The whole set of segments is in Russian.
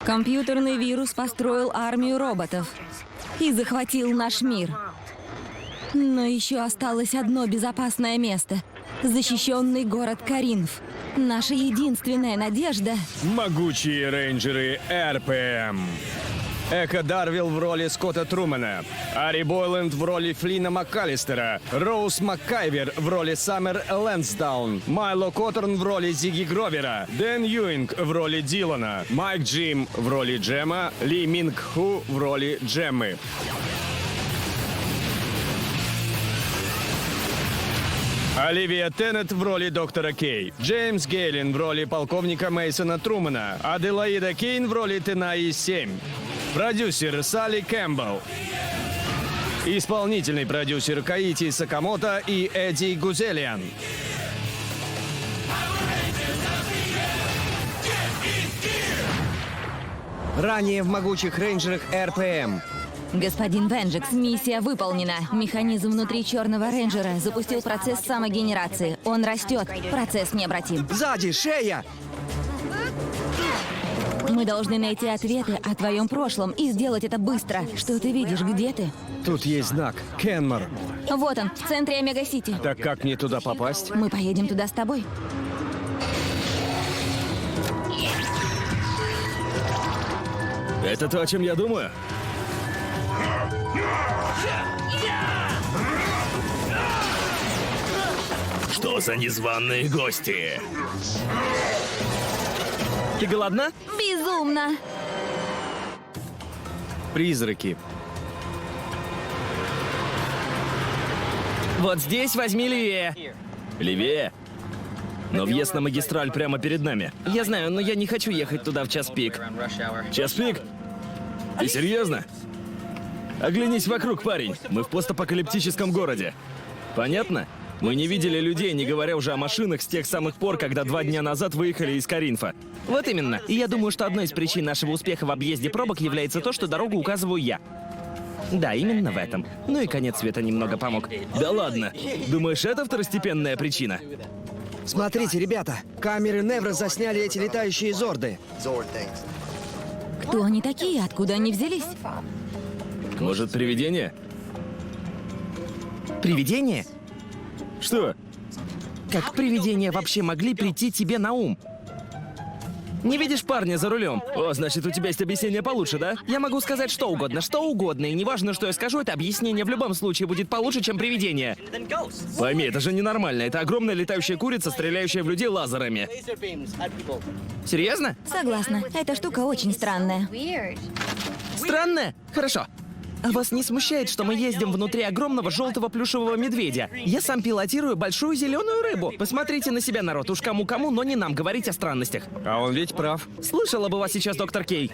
Компьютерный вирус построил армию роботов и захватил наш мир. Но еще осталось одно безопасное место — защищенный город Каринф. Наша единственная надежда... Могучие рейнджеры РПМ. Эко Дарвилл в роли Скотта Трумэна, Ари Бойленд в роли Флина МакКаллистера, Роуз МакКайвер в роли Саммер Лэнсдаун, Майло Коттерн в роли Зиги Гровера, Дэн Юинг в роли Дилана, Майк Джим в роли Джема, Ли Минг Ху в роли Джеммы. Оливия Теннет в роли доктора Кей, Джеймс Гейлин в роли полковника Мейсона Трумэна, Аделаида Кейн в роли Тенаи-7, продюсер Салли Кэмпбелл, исполнительный продюсер Каити Сакамото и Эдди Гузелиан. Ранее в «Могучих рейнджерах» РПМ. Господин Венджикс, миссия выполнена. Механизм внутри Черного Рейнджера запустил процесс самогенерации. Он растет. Процесс необратим. Сзади, шея! Мы должны найти ответы о твоем прошлом и сделать это быстро. Что ты видишь? Где ты? Тут есть знак. Кенмор. Вот он, в центре Омега-Сити. Так как мне туда попасть? Мы поедем туда с тобой. Это то, о чем я думаю? Что за незваные гости? Ты голодна? Безумно! Призраки. Вот здесь возьми левее. Левее? Но въезд на магистраль прямо перед нами. Я знаю, но я не хочу ехать туда в час пик. Час пик? Ты серьезно? Оглянись вокруг, парень. Мы в постапокалиптическом городе. Понятно? Мы не видели людей, не говоря уже о машинах, с тех самых пор, когда 2 дня назад выехали из Каринфа. Вот именно. И я думаю, что одной из причин нашего успеха в объезде пробок является то, что дорогу указываю я. Да, именно в этом. Ну и конец света немного помог. Да ладно. Думаешь, это второстепенная причина? Смотрите, ребята, камеры Невра засняли эти летающие зорды. Кто они такие? Откуда они взялись? Может, привидение? Привидения? Что? Как привидения вообще могли прийти тебе на ум? Не видишь парня за рулем? О, значит, у тебя есть объяснение получше, да? Я могу сказать что угодно, и неважно, что я скажу, это объяснение в любом случае будет получше, чем привидение. Пойми, это же ненормально. Это огромная летающая курица, стреляющая в людей лазерами. Серьезно? Согласна. Эта штука очень странная. Странно? Хорошо. А вас не смущает, что мы ездим внутри огромного желтого плюшевого медведя? Я сам пилотирую большую зеленую рыбу. Посмотрите на себя, народ. Уж кому-кому, но не нам говорить о странностях. А он ведь прав. Слышала бы вас сейчас доктор Кей.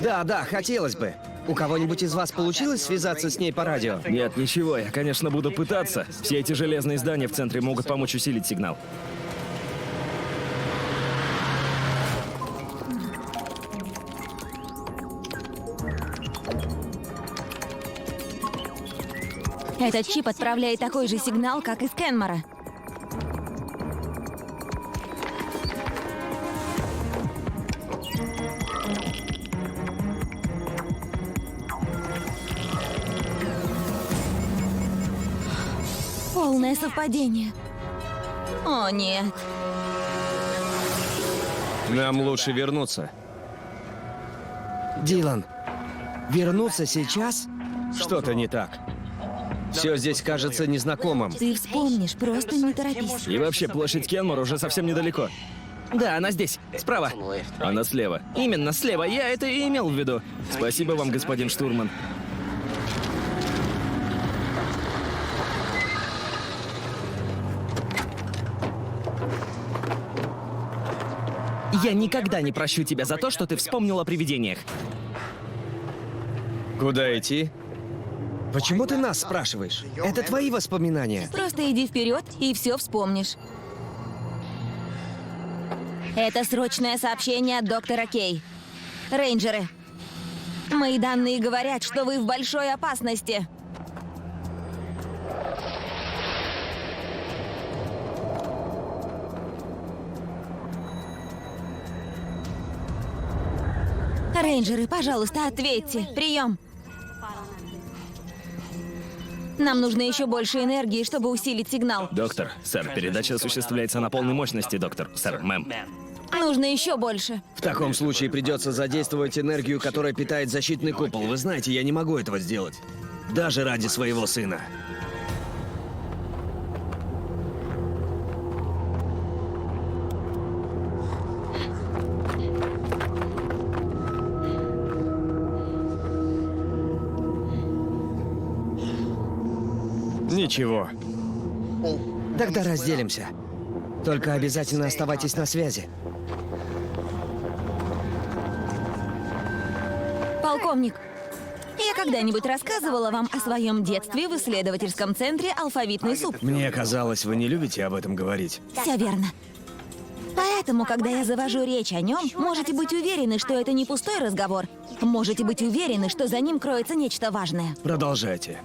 Да, хотелось бы. У кого-нибудь из вас получилось связаться с ней по радио? Нет, ничего, я, конечно, буду пытаться. Все эти железные здания в центре могут помочь усилить сигнал. Этот чип отправляет такой же сигнал, как из Кенмора. Полное совпадение. О, нет. Нам лучше вернуться. Дилан, вернуться сейчас? Что-то не так. Все здесь кажется незнакомым. Ты вспомнишь, просто не торопись. И вообще, площадь Кенмор уже совсем недалеко. Да, она здесь, справа. Она слева. Именно, слева. Я это и имел в виду. Спасибо вам, господин штурман. Я никогда не прощу тебя за то, что ты вспомнил о привидениях. Куда идти? Почему ты нас спрашиваешь? Это твои воспоминания. Просто иди вперед и все вспомнишь. Это срочное сообщение от доктора Кей. Рейнджеры, мои данные говорят, что вы в большой опасности. Рейнджеры, пожалуйста, ответьте. Прием. Нам нужно еще больше энергии, чтобы усилить сигнал. Доктор, сэр, передача осуществляется на полной мощности, доктор. Сэр, мэм. Нужно еще больше. В таком случае придется задействовать энергию, которая питает защитный купол. Вы знаете, я не могу этого сделать. Даже ради своего сына. Ничего. Тогда разделимся. Только обязательно оставайтесь на связи. Полковник, я когда-нибудь рассказывала вам о своем детстве в исследовательском центре «Алфавитный суп». Мне казалось, вы не любите об этом говорить. Все верно. Поэтому, когда я завожу речь о нем, можете быть уверены, что это не пустой разговор. Можете быть уверены, что за ним кроется нечто важное. Продолжайте.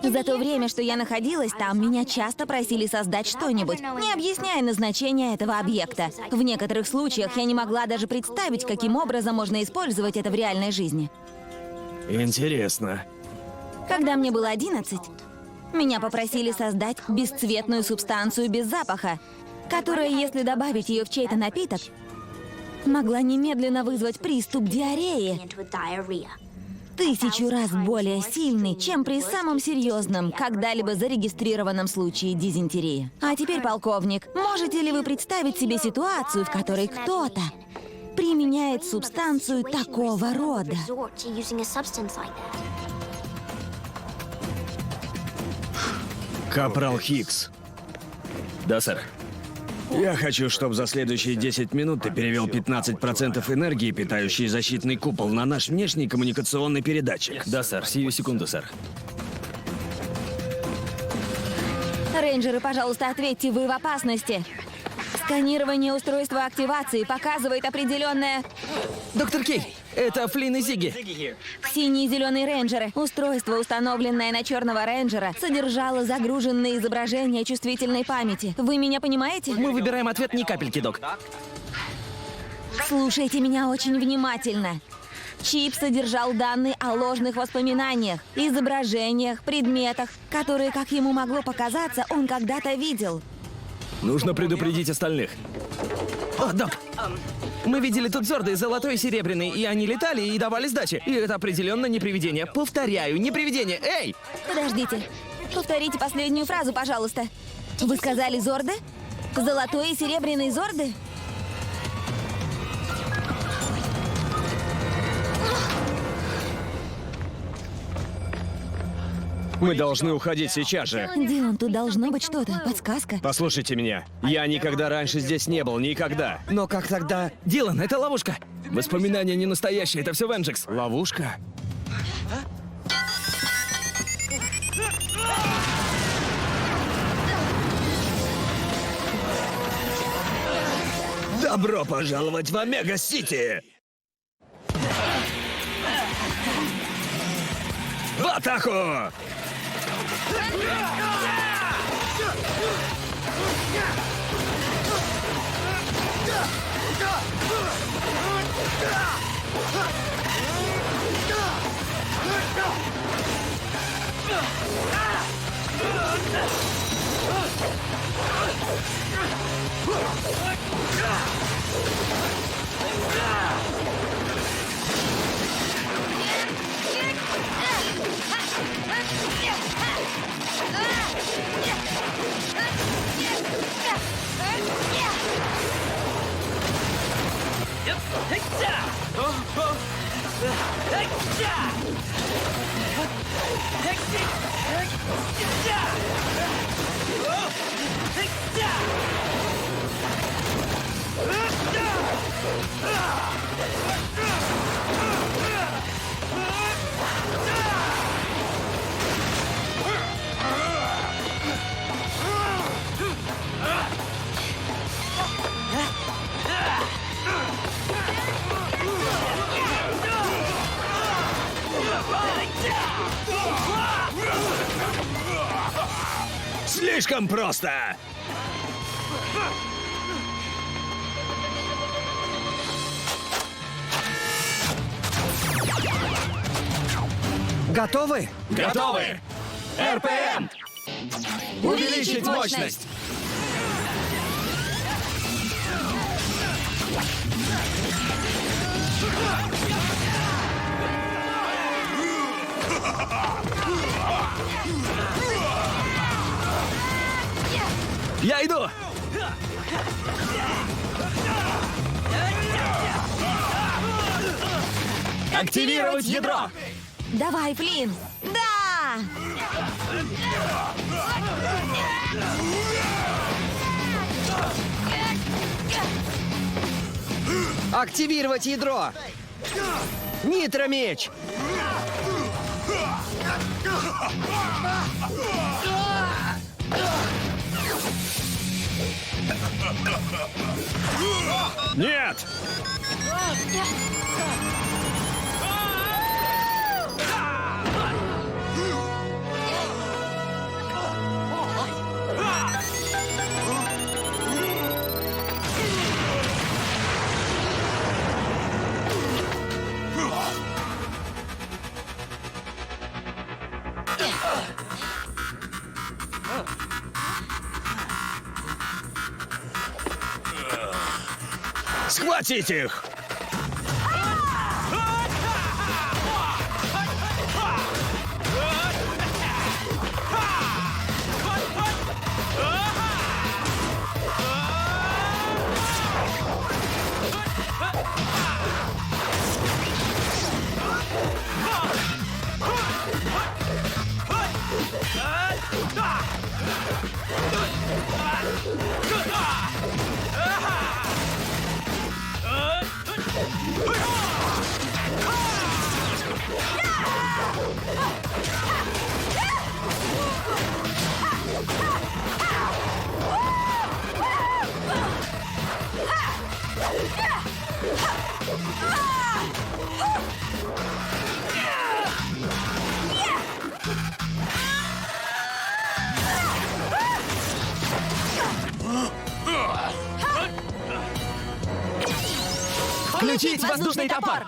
За то время, что я находилась там, меня часто просили создать что-нибудь, не объясняя назначение этого объекта. В некоторых случаях я не могла даже представить, каким образом можно использовать это в реальной жизни. Интересно. Когда мне было 11, меня попросили создать бесцветную субстанцию без запаха, которая, если добавить ее в чей-то напиток, могла немедленно вызвать приступ диареи. 1000 раз более сильный, чем при самом серьезном, когда-либо зарегистрированном случае дизентерии. А теперь, полковник, можете ли вы представить себе ситуацию, в которой кто-то применяет субстанцию такого рода? Капрал Хикс. Да, сэр. Я хочу, чтобы за следующие 10 минут ты перевел 15% энергии, питающей защитный купол, на наш внешний коммуникационный передатчик. Да, сэр. Сию секунду, сэр. Рейнджеры, пожалуйста, ответьте, вы в опасности. Сканирование устройства активации показывает определенное... Доктор Кей, это Флинн и Зигги. Синие и зеленые рейнджеры. Устройство, установленное на черного рейнджера, содержало загруженные изображения чувствительной памяти. Вы меня понимаете? Мы выбираем ответ ни капельки, док. Слушайте меня очень внимательно. Чип содержал данные о ложных воспоминаниях, изображениях, предметах, которые, как ему могло показаться, он когда-то видел. Нужно предупредить остальных. О, док! Мы видели тут Зорды, золотой и серебряный, и они летали и давали сдачи. И это определенно не привидение. Повторяю, не привидение. Эй! Подождите. Повторите последнюю фразу, пожалуйста. Вы сказали Зорды? Золотой и серебряный Зорды? Мы должны уходить сейчас же. Дилан, тут должно быть что-то. Подсказка. Послушайте меня. Я никогда раньше здесь не был, никогда. Но как тогда... Дилан, это ловушка. Воспоминания не настоящие, это все Венджикс. Ловушка? Добро пожаловать в Омега-Сити! В атаку! Слишком просто! Готовы? Готовы! РПМ! Увеличить мощность! Я иду! Активировать ядро! Давай, Флинн! Да! Активировать ядро! Нитромеч! Нет! Схватить их! Включить воздушный топор!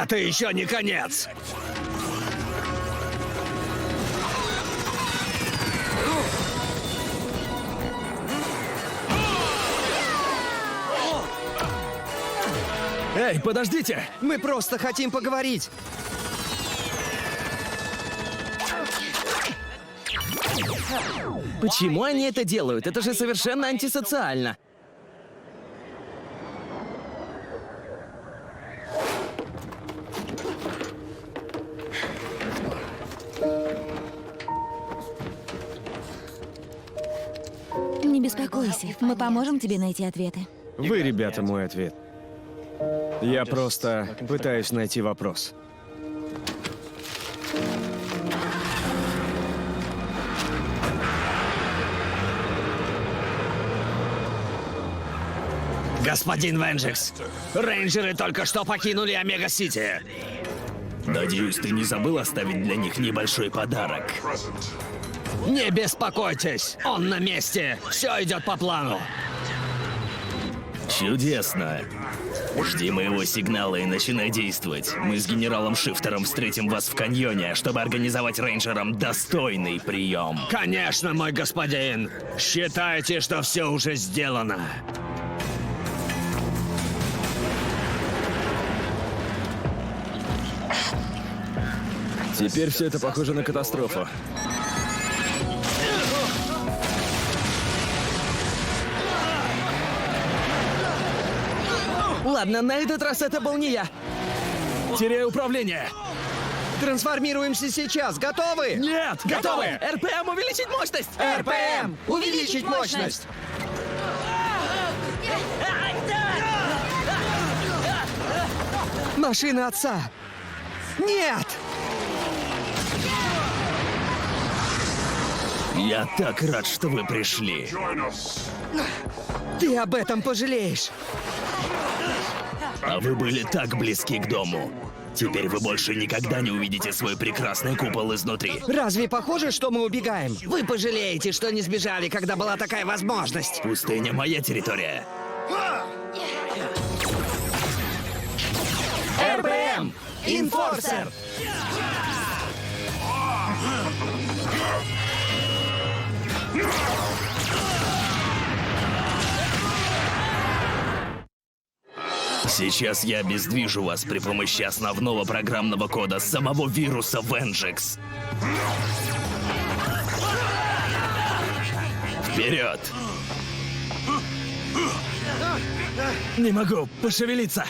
Это еще не конец! Эй, подождите! Мы просто хотим поговорить. Почему они это делают? Это же совершенно антисоциально. Не беспокойся, мы поможем тебе найти ответы. Вы, ребята, мой ответ. Я просто пытаюсь найти вопрос. Господин Венджикс, рейнджеры только что покинули Омега-Сити. Надеюсь, ты не забыл оставить для них небольшой подарок. Не беспокойтесь, он на месте. Все идет по плану. Чудесно. Жди моего сигнала и начинай действовать. Мы с генералом Шифтером встретим вас в каньоне, чтобы организовать рейнджерам достойный прием. Конечно, мой господин. Считайте, что все уже сделано. Теперь все это похоже на катастрофу. Ладно, на этот раз это был не я. Теряю управление. Трансформируемся сейчас. Готовы? Нет! Готовы! РПМ увеличить мощность! РПМ! Увеличить мощность! Машина отца! Нет! Я так рад, что вы пришли. Ты об этом пожалеешь! А вы были так близки к дому. Теперь вы больше никогда не увидите свой прекрасный купол изнутри. Разве похоже, что мы убегаем? Вы пожалеете, что не сбежали, когда была такая возможность. Пустыня — моя территория. РПМ! Инфорсер! Сейчас я обездвижу вас при помощи основного программного кода самого вируса Vengex. Вперед! Не могу пошевелиться.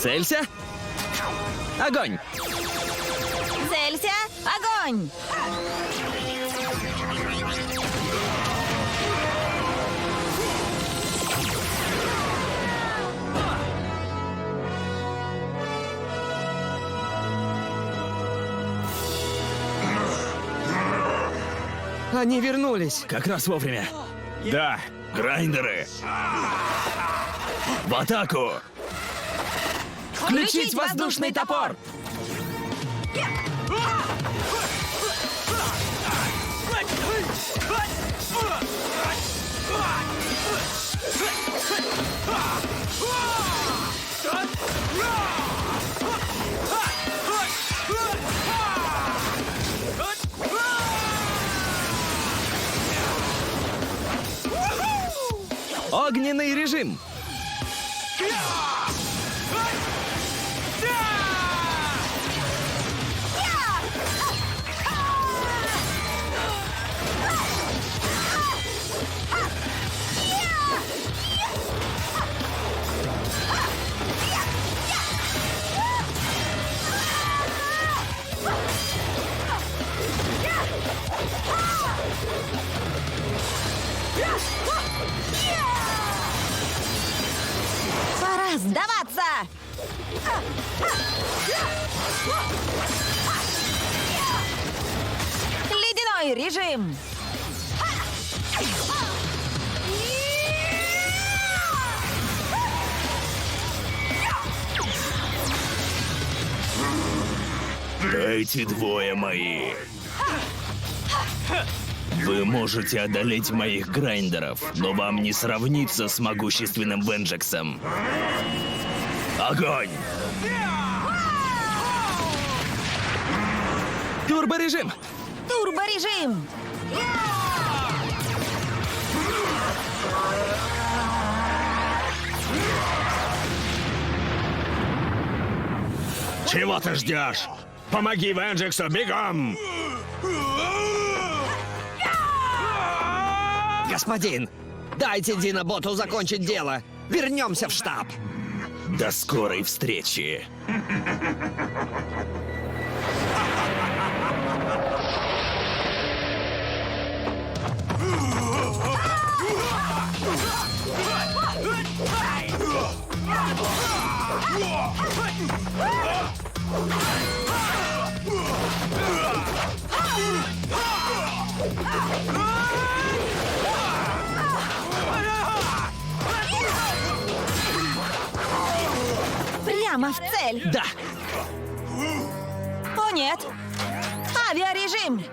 Целься! Огонь! Целься! Огонь! Они вернулись. Как раз вовремя. Да. Грайндеры! В атаку! Включить воздушный топор! Огненный режим! Пора сдаваться! Ледяной режим! Эти двое мои. Вы можете одолеть моих грайндеров, но вам не сравниться с могущественным Венджексом. Огонь! Турборежим! Турборежим! Чего ты ждешь? Помоги Венджексу, бегом! Господин, дайте Диноботу закончить дело. Вернемся в штаб. До скорой встречи. Прямо в цель! Да! О, нет! Авиарежим!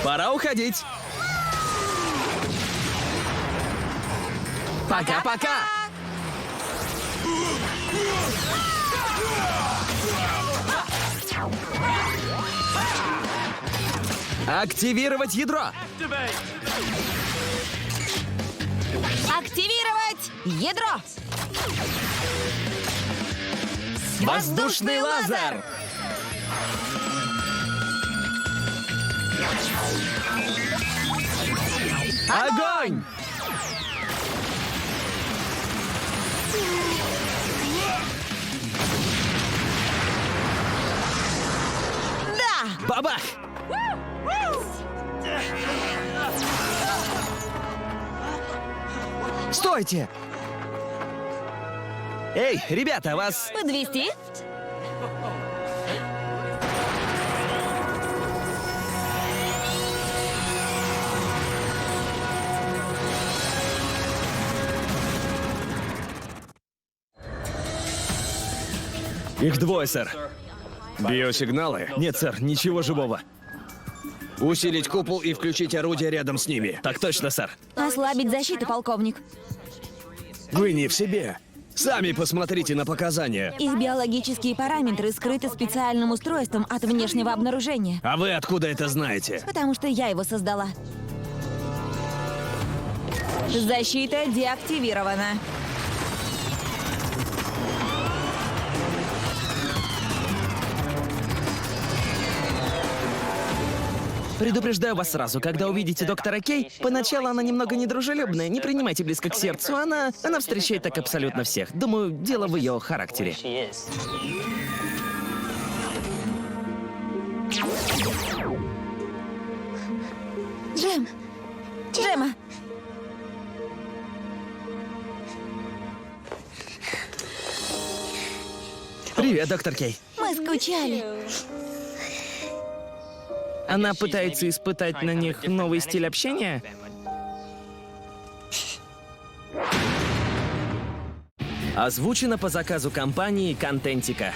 Пора уходить! Пока-пока! Активировать ядро! Активировать Ядро! Воздушный лазер! Огонь! Да! Бабах! Стойте! Эй, ребята, вас... Подвести? Их двое, сэр. Биосигналы. Нет, сэр, ничего живого. Усилить купол и включить орудие рядом с ними. Так точно, сэр. Ослабить защиту, полковник. Вы не в себе. Сами посмотрите на показания. Их биологические параметры скрыты специальным устройством от внешнего обнаружения. А вы откуда это знаете? Потому что я его создала. Защита деактивирована. Предупреждаю вас сразу, когда увидите доктора Кей, поначалу она немного недружелюбная, не принимайте близко к сердцу, она встречает так абсолютно всех. Думаю, дело в ее характере. Джем! Джема! Привет, доктор Кей. Мы скучали. Она пытается испытать на них новый стиль общения? Озвучено по заказу компании Контентика.